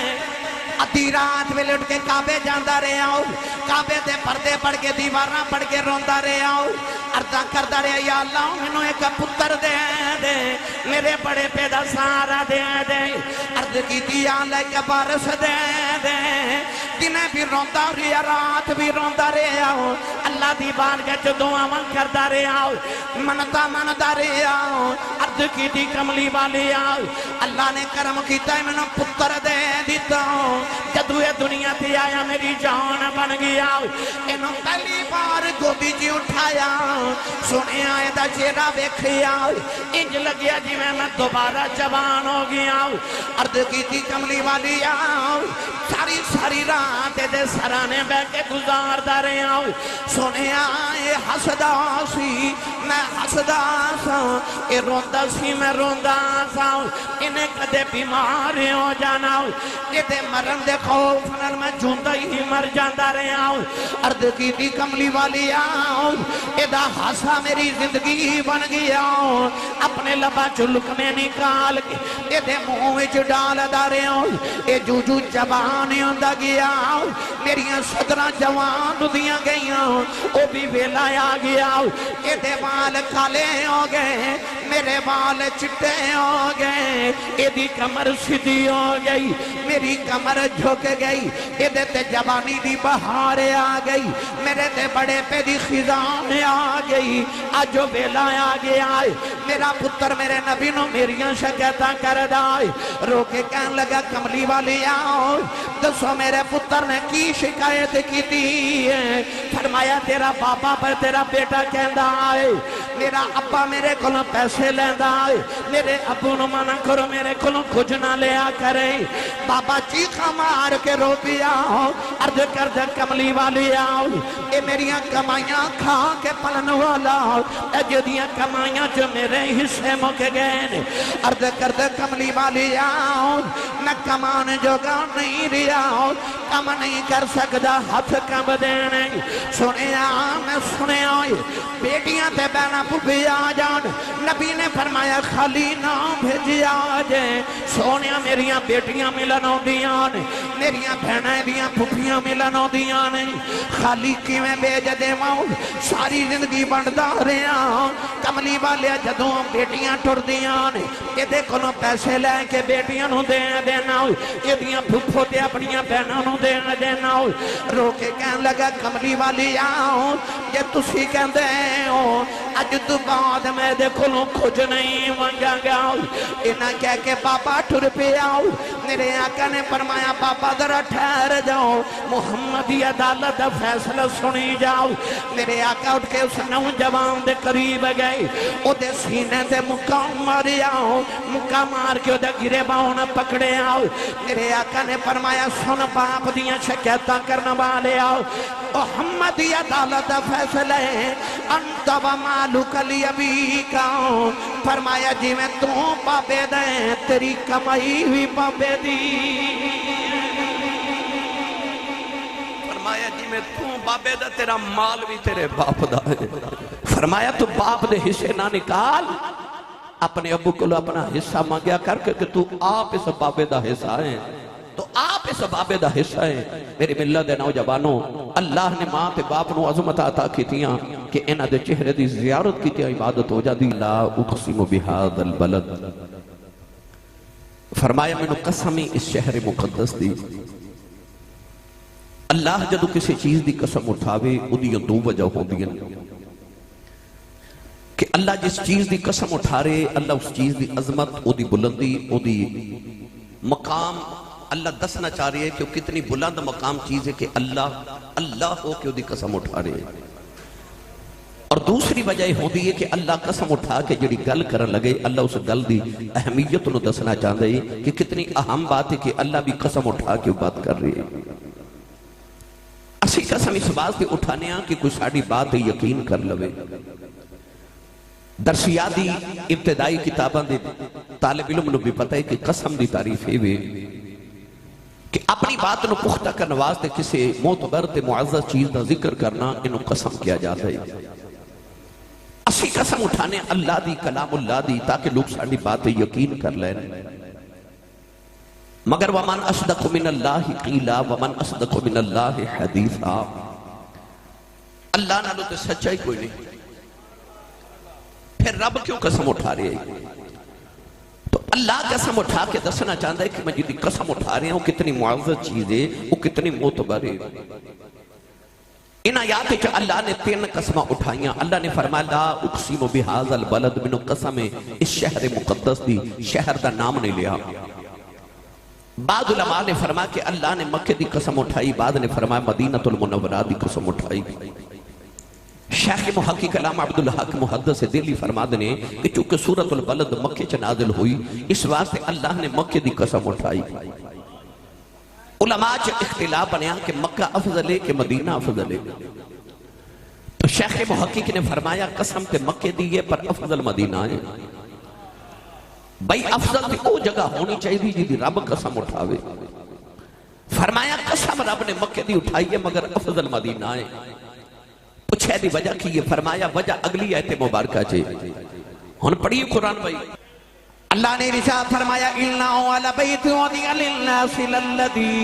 ادھی رات میں لٹ کے کعبے جاندہ رہے آؤ، کعبے دے پردے پڑھ کے دیواراں پڑھ کے روندہ رہے آؤ، عرضاں کردہ رہے یا اللہ مینوں ایک پتر دے دے، میرے بڑے پیدا سارا دے دے۔ عرض کی تھی یا اللہ ایک بارش دے دے، دنیں بھی روندہ رہے رات بھی روندہ رہے آؤ، اللہ دی بارگاہ چ دعاواں کردہ رہے آؤ، منتا مندا رہے آؤ۔ عرض کی تھی کملی والی آؤ، اللہ نے کرم کیتا ہے مینوں پتر دے دیتا، جدو یہ دنیا تھی آیا میری جان بن گیا، انہوں پہلی بار گودی جی اٹھایا، سنے آئے دا چہرہ بیکھیا، انج لگیا جی میں دوبارہ جوان ہو گیا۔ عرض کی تھی کملی والی آؤ، ساری ساری رات دے سرانے بے کے گزار دا رہے آؤ، سنے آئے حسدہ سی میں حسدہ سا، اے روندہ سی میں روندا سا انہیں کدے بیمار ہو جانا یہ مرن دے خوف نال میں جوندا ہی مر جاندا رہا عرض کی تھی کملی والی ادا ہاسا میری زندگی بن گیا اپنے لبا چلک میں نکال کے یہ منہ وچ ڈال دارے یہ جو زبان ہوندا گیا میریاں صدراں جوان دیاں گئیاں وہ بھی ویلا آ گیا یہ بال کالے ہو گئے میرے بال چٹے ہو گئے یہ کمر سیدھی ہو گئی میری کمر جھک گئی یہ تے جوانی دی بہار آ گئی میرے تے بڑے پہ دی خزان آ گئی آج جو ویلا آ گیا میرا پتر میرے نبی نو میریاں شکایتاں کر دائے رو کے کہن لگا کملی والی آؤ دسو میرے پتر نے کی شکایت کی تھی فرمایا تیرا بابا پر تیرا بیٹا کہندا آئے میرا ابا میرے کلوں پیسے لیندہ آئے میرے ابو نو منع کرو میرے کلوں کچھ نہ لیا کرے بابا چیخا مار کے رو پیا عرض کر دے کملی والی آؤ اے میریاں کمائیاں کھا کے پلن والا اے جدیاں کمائیاں جو میرے حصے مکے گئے عرض کر دے کملی والی آؤ میں کمان جو گا نہیں ریا کم نہیں کر سکتا ہاتھ کم دینے سنیا میں سنیا بیٹیاں تے بہنا پھوپھی آ جان نبی نے فرمایا خالی نہ بھیجی آجے سونیا میریاں بیٹیاں ملنوں دیاں میریاں بہنیں دیاں پھوپھیاں ملنوں دیاں خالی کی میں بیج دے ماؤں ساری زندگی بندہ رہا کملی والے جدوں بیٹیاں ٹر دیاں یہ دیکھو نو پیسے لے کے بیٹیاں نو دینا یہ دیاں پھوپھو تے اپنیاں بہنوں نو دینا رو کے کہن لگا کملی والی آؤ یہ تسی کہن دے ہو اج تو بعد میں دیکھو نو کچھ نہیں مانگا گا انہاں کہہ کے بابا ٹر پہ آؤ میرے آقا نے فرمایا بابا ذرا ٹھہر جاؤ محمدی عدالت فیصلہ سنی جاؤ میرے آقا اٹھ کے اس نوجوان دے قریب گئے او دے سینے دے مقام ماری آؤ مقام مار کے او دے گرے باؤں نہ پکڑے آؤ میرے آقا نے فرمایا سن باپ دیاں شکایتاں کرنا والے آؤ محمدی عدالت فیصلہ انت و مالک لی کا فرمایا جی میں تو بابے دیں تیری کمائی بھی بابے دی فرمایا جی میں تو بابے دا تیرا مال بھی تیرے باپ دا ہے فرمایا تو باپ دے حصے نہ نکال اپنے ابو کو اپنا حصہ مانگیا کر کہ تو آپ اس بابے دا حصہ ہے تو آپ اس بابے دا حصہ ہے میری ملت دے نوجوانوں اللہ نے ماں تے باپ نو عظمت عطا کی تیاں کہ انہاں دے چہرے دی زیارت کی تیاں عبادت ہو جاتی لا اقسم بہذا البلد فرمایا میں نو قسمی اس شہر مقدس دی اللہ جدو کسی چیز دی قسم اٹھاوے ادھیاں دو وجہ ہو دیا کہ اللہ جس چیز دی قسم اٹھا رہے اللہ اس چیز دی عظمت او دی بلندی او دی مقام اللہ دسنا چاہ رہی ہے کہ وہ کتنی بلند مقام چیز ہے کہ اللہ ہو کہ وہ دی قسم اٹھا رہے ہیں اور دوسری وجہ ہوتی ہے کہ اللہ قسم اٹھا کے جڑی گل کرن لگے اللہ اس گل دی اہمیت نو دسنا چاہتا ہے کہ کتنی اہم بات ہے کہ اللہ بھی قسم اٹھا کے بات کر رہے ہیں اسی قسم اس بات پہ اٹھانے ہیں کہ کوئی ساڑی بات یقین کر لوے درسیاتی ابتدائی کتاباں دے طالب علم نو بھی پتہ ہے کہ قسم دی تعریف ہے کہ اپنی بات نو پختہ کا نواز دے کسی معتبر تے معزز چیز دا ذکر کرنا انہوں قسم کیا جاتا ہے اسی قسم اٹھانے اللہ دی کلام اللہ دی تاکہ لوگ ساری باتیں یقین کر لیں مگر وَمَنْ أَصْدَقُ مِنَ اللَّهِ قِيلًا وَمَنْ أَصْدَقُ مِنَ اللَّهِ حَدِيثًا اللہ نہ لو تے سچائی کوئی نہیں پھر رب کیوں قسم اٹھا رہے ہیں تو اللہ قسم اٹھا کے دسنا چاہتا ہے کہ میں جدی قسم اٹھا رہے ہیں وہ کتنی معزز چیز ہے وہ کتنی معتبر ہے ان آیات ہے کہ اللہ نے 3 قسمہ اٹھائیاں اللہ نے فرمایا لا اقسم بہذا البلد منو قسم اس شہر مقدس دی شہر دا نام نہیں لیا بعض علماء نے فرمایا کہ اللہ نے مکہ دی قسم اٹھائی بعض نے فرمایا مدینہ المنورہ دی قسم اٹھائی شیخ محقق علامہ عبدالحق محدث دلی فرما دنے کہ چونکہ سورۃ البلد مکہ چ نازل ہوئی اس واسطے اللہ نے مکہ دی قسم اٹھائی علماء چ اختلاف بنیا کہ مکہ افضل ہے کہ مدینہ افضل ہے تو شیخ محقق نے فرمایا قسم تے مکہ دی ہے پر افضل مدینہ ہے بھائی افضل تھی وہ جگہ ہونی چاہیے جی دی رب قسم اٹھاوے. فرمایا قسم رب نے مکے دی اٹھائی ہے مگر افضل مدینہ ہے. پوچھے دی وجہ کی یہ فرمایا وجہ اگلی آیت مبارکہ چے ہن پڑھیے قرآن بھائی. اللہ نے ارشاد فرمایا اِلَّا عَلَى بَيْتِ وَضِعَ لِلنَّاسِ لَلَّذِي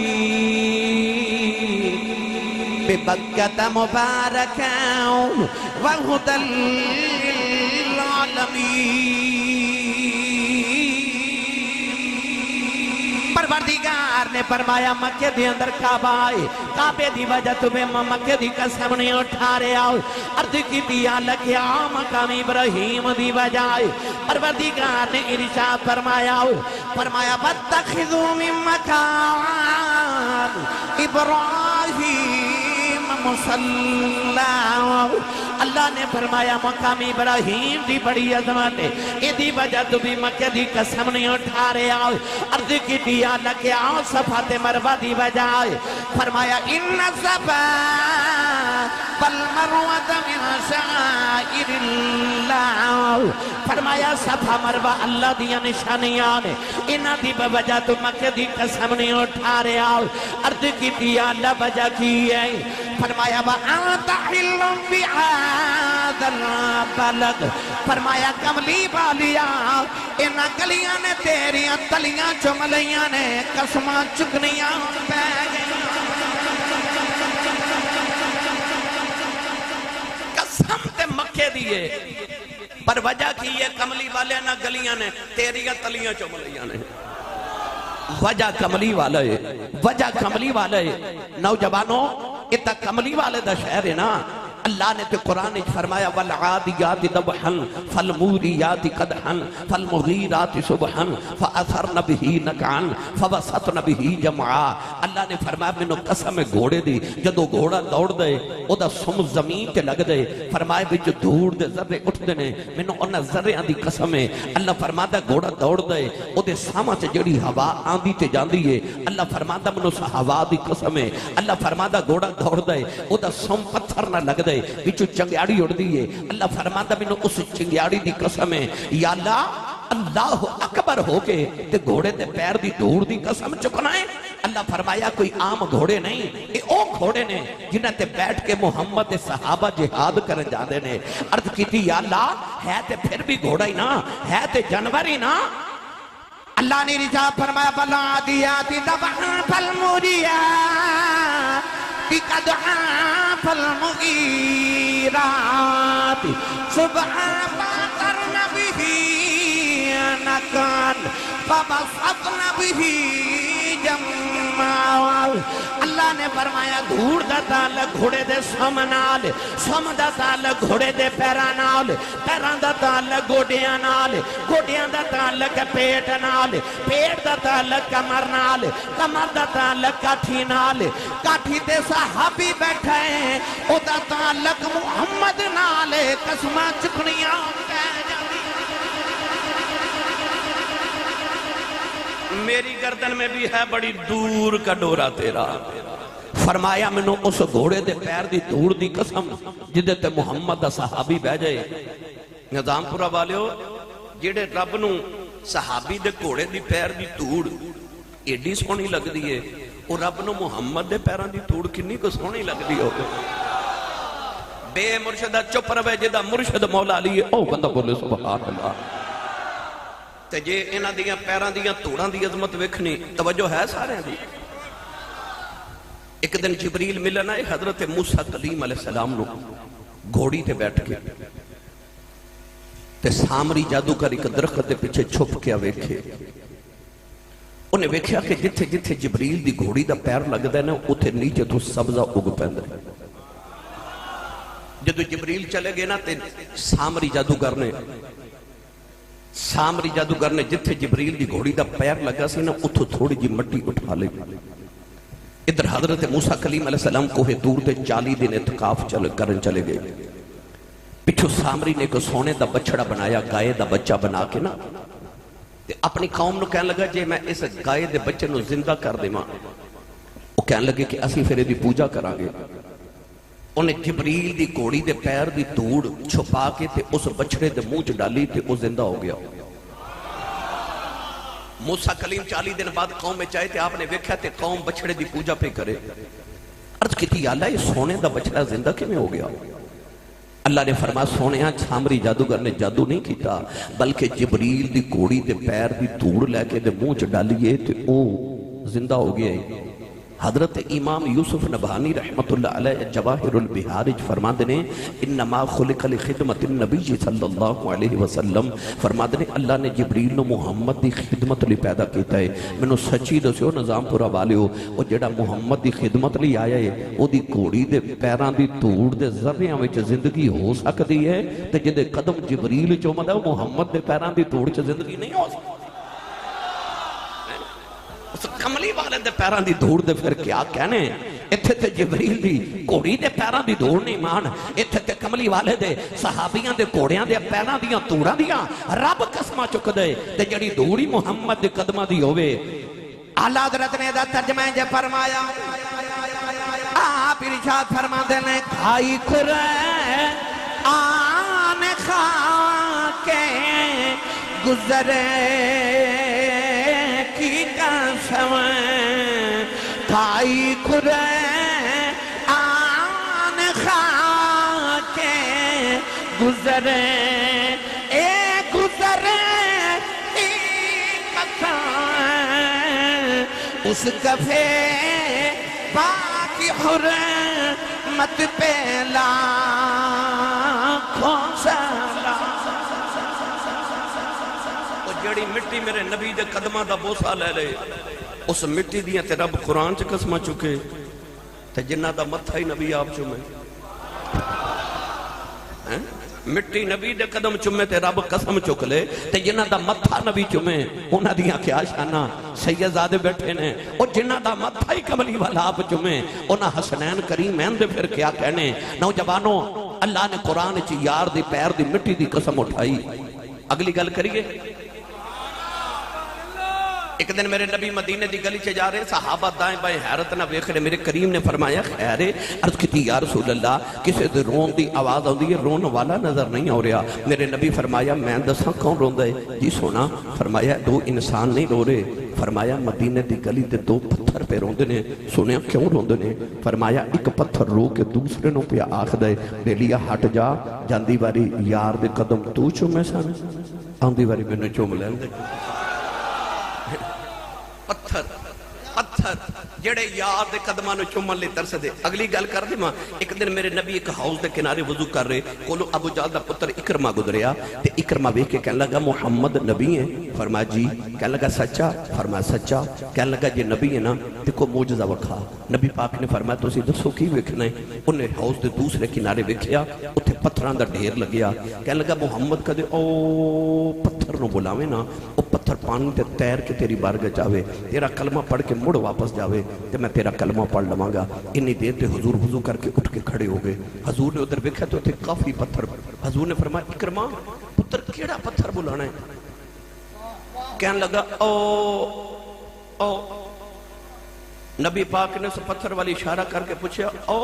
بِبَكَّةَ مُبَارَكًا وَهُدًى لِّلْعَالَمِينَ. پروردگار نے فرمایا مکے دی اندر کعبہ آئے کعبے دی وجہ تمہیں مکے دی قسم نہیں اٹھا رہے آؤ عرض کی دیا لکھیا مقام ابراہیم دی وجہ آئے. پروردگار نے ارشاد فرمایا وَاتَّخِذُوا مِن مَّكَانِ ابراہیم مصلی. اللہ نے فرمایا مقام ابراہیم دی بڑی عظمت ہے یہ دی وجہ تو بھی مکہ دی قسم نہیں اٹھا رہے آؤ. عرض کی دیا لکھے آؤ صفحہ مروہ دی وجہ آئے. فرمایا ان الصفا والمروہ من شعائر اللہ. فرمایا صفحہ مروہ اللہ دیا نشانیاں نے انہاں دی وجہ تو مکہ دی قسم نہیں اٹھا رہے آؤ. عرض کی دیا اللہ وجہ کی ہے. فرمایا وَأَنْتَ حِلٌّ بِهَذَا الْبَلَدِ. فرمایا کملی والیا انہاں گلیاں نے تیریاں تلیاں چملیاں نے قسماں چکنیاں پہ گئیں. قسم تے مکے دیئے پر وجہ کی یہ کملی والے نہ گلیاں نے تیریاں تلیاں چملیاں نے. وجہ کملی والے وجہ کملی والے نوجوانوں اتنا کملی والے دا شہر ہے نا. اللہ نے تو قرآن فرمایا والعادیات ضبحا فالموریات قدحا فالمغیرات صبحا فاثرن به نقعا فوسطن به جمعا. اللہ نے فرمایا میں نے قسم گھوڑے دی جدو گھوڑا دوڑ دے او دا سم زمین تے لگ دے. فرمایا وچ دھوڑ دے ذرے اٹھ دے نے میں نے انہاں ذریاں دی قسم ہے. اللہ فرماتا گھوڑا دوڑ دے او دے ساماں تے جڑی ہوا آندی تے جاندی ہے اللہ فرماتا میں نے ہوا دی قسم ہے. اللہ فرماتا گھوڑا دوڑ دے او دا سم پتھر نہ لگ دے بچو چنگیاڑی اڑ دیئے. اللہ فرماتا میں نے اس چنگیاڑی دی قسم ہے. یا اللہ اکبر ہو کے تے گھوڑے تے پیر دی دھوڑ دی قسم چکنا ہے. اللہ فرمایا کوئی عام گھوڑے نہیں یہ او گھوڑے نے جنہیں تے بیٹھ کے محمد صحابہ جہاد کرن جاندے نے. عرض کی تھی یا اللہ ہے تے پھر بھی گھوڑا ہی نا ہے تے جانور ہی نا. اللہ نے رجاب فرمایا فالعادیات ضبحا فالموریات قدحا فالمغیرات صبحا فاثرن به نقعا فوسطن به جمعا. اللہ نے فرمایا دھوڑ دا تعلق گھوڑے دے سم نال سم دا تعلق گھوڑے دے پیران نال پیران دا تعلق گوڑیاں نال گوڑیاں دا تعلق پیٹ نال پیٹ دا تعلق کمر نال کمر دا تعلق کاٹھی نال کاٹھی تے صحابی بیٹھے او دا تعلق محمد نال قسماں چکنیاں پہ جاندی. میری گردن میں بھی ہے بڑی دور کا ڈورا تیرا. فرمایا میں نے اس گھوڑے دے پیر دی دھوڑ دی قسم جدے تے محمد دا صحابی بہ جائے. نظام پورا والیو جیڑے رب نو صحابی دے گھوڑے دی پیر دی دھوڑ ایڈی سونی لگ دیئے اور رب نو محمد دے پیران دی دھوڑ کنی کو سونی لگ دی ہو. بے مرشدہ چپ روے جدہ مرشد مولا لیے او بندہ بولے سبحان اللہ. تے جے انہاں دیاں پیران دیاں توڑاں دی عظمت ویکھنی توجہ ہے سارے دی. ایک دن جبریل ملنا ہے حضرت موسیٰ کلیم علیہ السلام نو گھوڑی تے بیٹھ کے تے سامری جادوگر ایک درخت دے پیچھے چھپ کے ویکھے. انہیں ویکھیا کہ جتھے جتھے جبریل دی گھوڑی دا پیر لگ دے نا اتھے نیچے تو سبزہ اگ پہندے. جدو جبریل چلے گئے نا تے سامری جادوگر نے جتھے جبریل دی گھوڑی دا پیر لگا سی نا اتھو تھوڑی جی مٹی اٹھا لے. ادھر حضرت موسیٰ کلیم علیہ السلام کوہ دور تے 40 دن اعتکاف کرن چلے گئے. پچھو سامری نے کو سونے دا بچڑا بنایا گائے دا بچہ بنا کے نا اپنی قوم نو کہنے لگا جے میں اس گائے دے بچے نو زندہ کر دے ماں وہ کہنے لگے کہ اسی پھر دی پوجا کرا گے. انہیں جبریل دی گھوڑی دے پیر دی دھوڑ چھپا کے تے اس بچڑے دے منہ چ ڈالی تے وہ زندہ ہو گیا. موسیٰ کلیم 40 دن بعد قوم میں چاہے تھے، آپ نے ویکھا تے قوم بچڑے دی پوجا پہ کرے. عرض کیتی یا اللہ یہ سونے دا بچڑا زندہ کیوں ہو گیا؟ اللہ نے فرمایا سونےاں چھامری جادوگر نے جادو نہیں کیتا، بلکہ جبریل دی کوڑی تے پیر دی دھوڑ لے کے دے منہ چ ڈالیے تے او زندہ ہو گیا ہے. حضرت امام یوسف نبہانی رحمت اللہ علیہ جواہر البحارج فرما دینے انما خلق لخدمت النبی صلی اللہ علیہ وسلم، فرما دینے اللہ نے جبریل نو محمد دی خدمت لی پیدا کیتا ہے. میں نو سچی دسیو نظام پورا والیو، وہ جڑا محمد دی خدمت لی آیا ہے وہ دی کوڑی دے پیران دی توڑ دے ذریعہ وچ زندگی ہو سکتی ہے تے جدے قدم جبریل چومدا ہے محمد دے پیران دی توڑ چ زندگی نہیں ہو سکتی. اس کملی والے دے پیران دی دھوڑ دے پھر کیا کہنے؟ اتھے تے جبریل دی کوڑی دے پیران دی دھوڑ نہیں مان، اتھے تے کملی والے دے صحابیاں دے کوڑیاں دے پیران دیاں توڑاں دیاں رب قسمہ چک دے تے جڑی دھوڑی محمد دے قدمہ دی ہوئے. اعلیٰ حضرت نے دا ترجمہ جے فرمایا، آپ ارشاد فرما دینے کھائی کھرے آن خواہ کے گزرے کی قسم، کھائی کھرے آن خواہ کے گزرے اس کفے باقی حرمت پہ لاکھوں سلام. وہ جڑی مٹی میرے نبی دے قدمہ دا بوسا لے لے، اس مٹی دیاں تے رب قرآن چ قسمہ چکے تے جنہ دا متھا ہی نبی آپ چومے. مٹی نبی دے قدم چمے تے رب قسم چک لے تے جنہ دا متھا نبی چمے انہاں دیاں کیا شانہ. سیدزادے بیٹھے نے او جنہ دا متھا ہی کملی والا آپ چمے انہاں حسنین کریمین دے پھر کیا کہنے. نوجوانوں اللہ نے قرآن چی یار دی پیر دی مٹی دی قسم اٹھائی. اگلی گل کریے. ایک دن میرے نبی مدینے دی گلی چے جا رہے، صحابہ دائیں بائیں حیرت نہ ویکھ رہے. میرے کریم نے فرمایا خیرے؟ عرض کیتی یا رسول اللہ کسے دے رون دی آواز آندی ہے، رون والا نظر نہیں ہو رہا. میرے نبی فرمایا میں دساں کون روندا ہے؟ جی سونا. فرمایا دو انسان نہیں رو رہے. فرمایا مدینے دی گلی تے دو پتھر پہ روندے نے. سنیا کیوں روندے نے؟ فرمایا ایک پتھر رو کے دوسرے نو پہ آکھ دے بیلیا ہٹ جا، جاندی واری یار دے قدم تو چومے سن، آندی واری میں نے چوم لین دے. پتھر جڑے یار دے قدمہ نو چومن لے ترس دے. اگلی گل کر دے ماں. ایک دن میرے نبی ایک ہاؤس دے کنارے وضو کر رہے، کولو ابو جہل دا پتر اکرمہ گزریا تے اکرمہ ویکھ کے کہنے لگا محمد نبی ہیں؟ فرمایا جی. کہنے لگا سچا؟ فرمایا سچا. کہنے لگا جی نبی ہے نا دیکھو معجزہ وکھا. نبی پاک نے فرمایا تسی دسو کی ویکھنا ہے؟ انہیں ہاؤس دے دوسرے کنارے ویکھیا اتھے پتھراں دا ڈھیر لگیا. کہنے لگا محمد کدے او پتھر نو بلاوے نا، او پتھر پانی تے تیر کے تیری بارگاہ جاوے، تیرا کلمہ پڑھ کے مڑ واپس جاوے تے میں تیرا کلمہ پڑھ لواں گا. انی دیر تے حضور وضو کر کے اٹھ کے کھڑے ہو گئے. حضور نے ادھر ویکھا تو تے کافی پتھر. حضور نے فرمایا اکرمہ پتر کیڑا پتھر بلانا ہے؟ کہنے لگا او. نبی پاک نے اس پتھر والی اشارہ کر کے پوچھا او.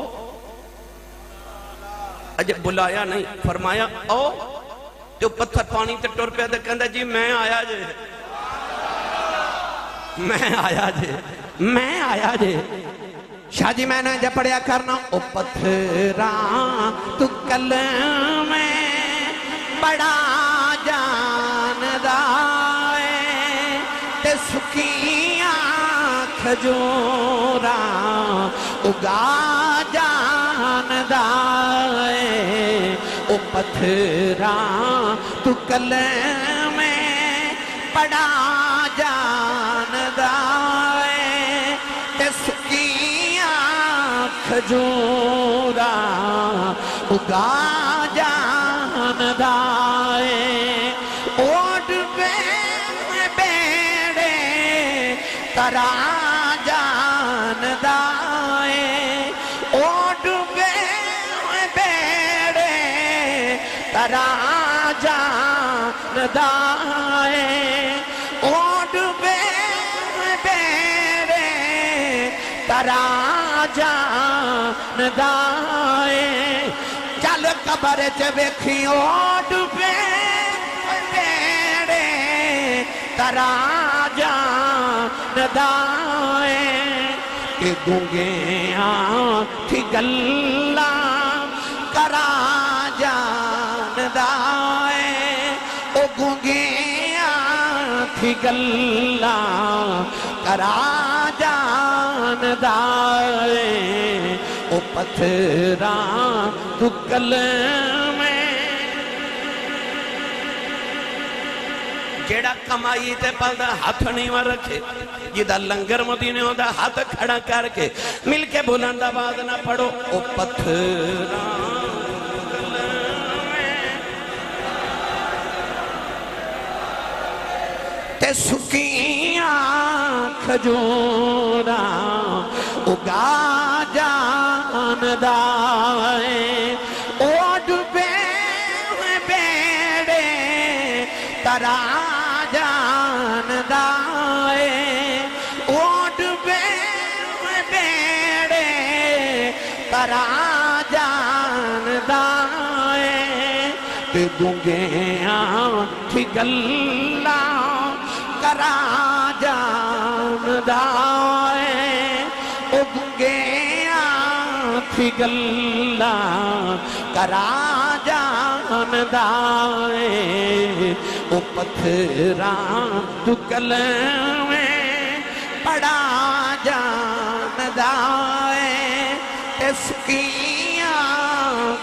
اجے بلایا نہیں. فرمایا او. تو پتھر پانی تے ٹر پیا تے کہندا جی میں آیا جے، میں آیا جے، میں آیا جے. شاہ جی میں نے جب پڑھیا کرنا او پتھراں تو کلمے بڑا جاندہ ہے تے سکیاں کھجوراں اگا جاندہ ہے. او پتھراں تو کلمے بڑا جاندہ ہے تے سکیاں کھجوراں اگا جاندہ ہے. اوڈ بیڑے ترا جاندہ ہے. اوڈ بیڑے ترا جاندہ ہے. اوڈ بیڑے ترا جاندہ ہے. چل قبر چ ویکھی اوڈ بیڑے ترا جاندہ دائیں کہ گونگیاں تھی گلہ کرا جان دائیں او گونگیاں تھی گلہ کرا جان دائیں او پتھراں تو گل میں جیڑا کمائی تے پلدا ہاتھ نہیں مر رکھے جیدہ لنگر مدینے ہوندہ ہاتھ کھڑا کر کے مل کے بلند آواز نہ پڑھو او پتھراں تے سکیاں کھجوراں اگا جان دائیں او ڈبے بیڑے ترا جان دائیں او ڈبے بیڑے ترا جان دائیں تے گونگیاں تھی گلہ کرا جان دائیں او گونگیاں تھی گلہ کرا جان دائیں او پتھراں تو گل میں پڑا جان دائیں اسکیاں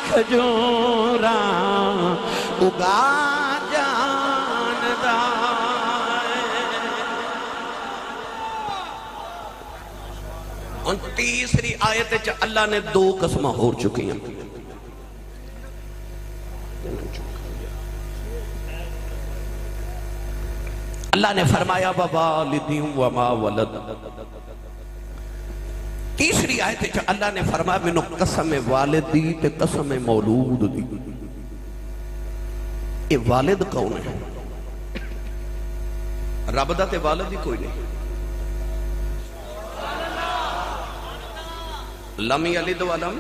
کھجوراں اگا جان دائیں۔ ان تیسری آیت اللہ نے دو قسمہ ہو چکی ہیں۔ اللہ نے فرمایا وَوَالِدٍ وَمَا وَلَدَ۔ تیسری آیت اللہ نے فرمایا منو قسم والد دی تے قسم مولود دی۔ اے والد کون ہے؟ رب دا تے والد ہی کوئی نہیں۔ لم یلد ولم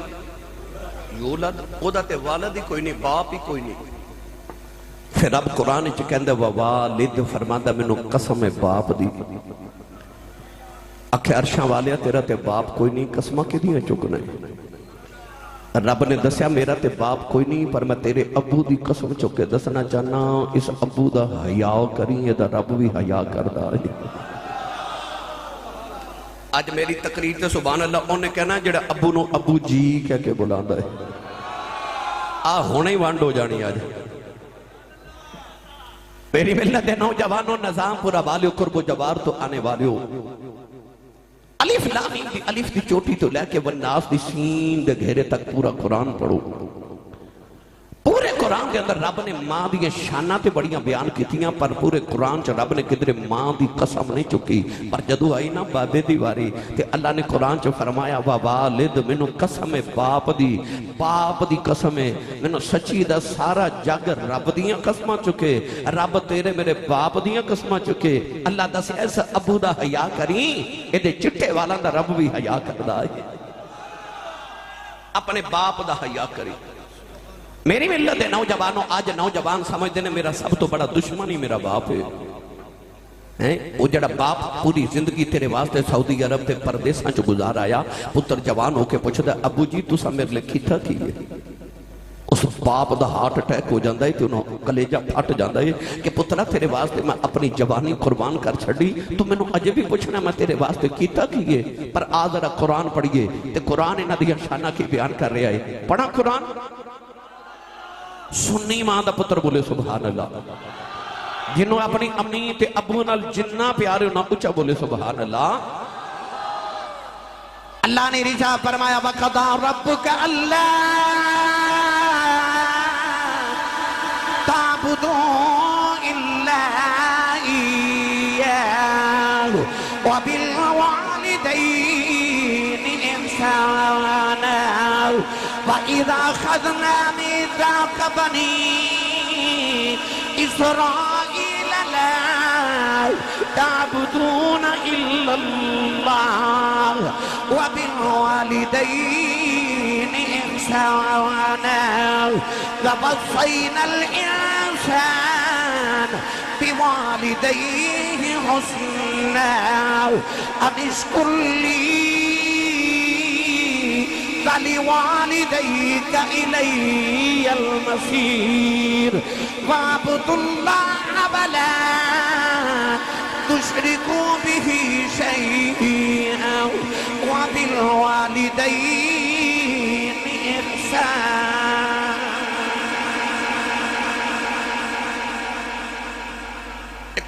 یولد، او دا تے والد ہی کوئی نہیں، باپ ہی کوئی نہیں۔ پھر رب قرآن چ کہندا ووالد فرماندا مینوں قسم باپ دی۔ آکھے عرشاں والیا تیرا تے باپ کوئی نہیں، قسماں کدیاں چکنا ہے؟ رب نے دسیا میرا تے باپ کوئی نہیں، پر میں تیرے ابو دی قسم چکے دسنا چاہنا اس ابو دا حیا کری، یہ دا رب بھی حیا کردا ہے۔ آج میری تقریر تے سبحان اللہ انہیں کہنا جڑا ابو نو ابو جی کہہ کے بلاندا ہے، ہونے ہی وانڈ ہو جانی آج۔ میری ملت نوجوانوں نظام پورا والیو قرب و جبار تو آنے والیو، الف لام دی الف دی چوٹی تو لے کے والناس دی سین دے گھیرے تک پورا قرآن پڑھو۔ پورے قرآن کے اندر رب نے ماں دی شانہ تے بڑیاں بیان کیتیاں، پر پورے قرآن چ رب نے کدھر ماں دی قسم نہیں چکی۔ پر جدو آئی نا بابے دی واری تے اللہ نے قرآن چ فرمایا ووالد مینوں قسم باپ دی، باپ دی قسم ہے مینوں سچی دا سارا جگ رب دیاں قسماں چکے، رب تیرے میرے باپ دیاں قسماں چکے۔ اللہ دس ایسا ابو دا حیا کری، اے دے چٹے والا دا رب بھی حیا کردا ہے، اپنے باپ دا حیا کری۔ میری ملت نوجوانوں آج نوجوان سمجھتے ہیں میرا سب تو بڑا دشمن ہی میرا باپ ہے۔ وہ جڑا باپ پوری زندگی تیرے واسطے سعودی عرب تے پردیساں چو گزار آیا، پتر جوان ہو کے پوچھتا ہے ابو جی تُسا میرے لئے کیتا کیے؟ اس باپ دا ہارٹ اٹیک ہو جاندہ ہے، انہوں کلیجہ پھٹ جاندہ ہے کہ پترہ تیرے واسطے میں اپنی جوانی قربان کر چھڑی، تو میں نے عجب بھی پوچھنا میں تیرے واسطے کیتا کیے؟ پر آذرہ قرآن پڑھئے تے قرآن انہا دیا شانہ کی بیان کر رہے آئے۔ پڑھا قرآن؟ سنی ماں دا پتر بولے سبحان اللہ، جنہوں اپنی امی تے ابو نال جنہ پیارے انہوں اچھا بولے سبحان اللہ۔ اللہ نے رجا فرمایا وَقَضَى رَبُّكَ أَلَّا تَعْبُدُوا إِلَّا إِيَّاهُ وَبِالْوَالِدَيْنِ إِحْسَانًا وَإِذَا أَخَذْنَا مِيثَاقَ بَنِي إِسْرَائِيلَ لَا تَعْبُدُونَ إِلَّا اللَّهَ وَبِالْوَالِدَيْنِ إِحْسَانًا وَوَصَّيْنَا الْإِنسَانَ بِوَالِدَيْهِ الحسنى أن اشكر لي ولوالديك إلي المصير واعبدوا الله ولا تشركوا به شيئا وبالوالدين إحسانا.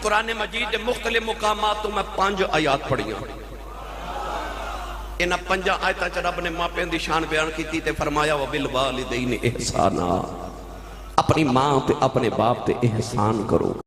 قرآن مجید دے مختلف مقامات تو میں 5 آیات پڑھی ہوں. انہاں 5 آیتاں چ رب نے ماپیاں دی شان بیان کیتی تے فرمایا وبالوالدین احسانا، اپنی ماں تے اپنے باپ تے احسان کرو.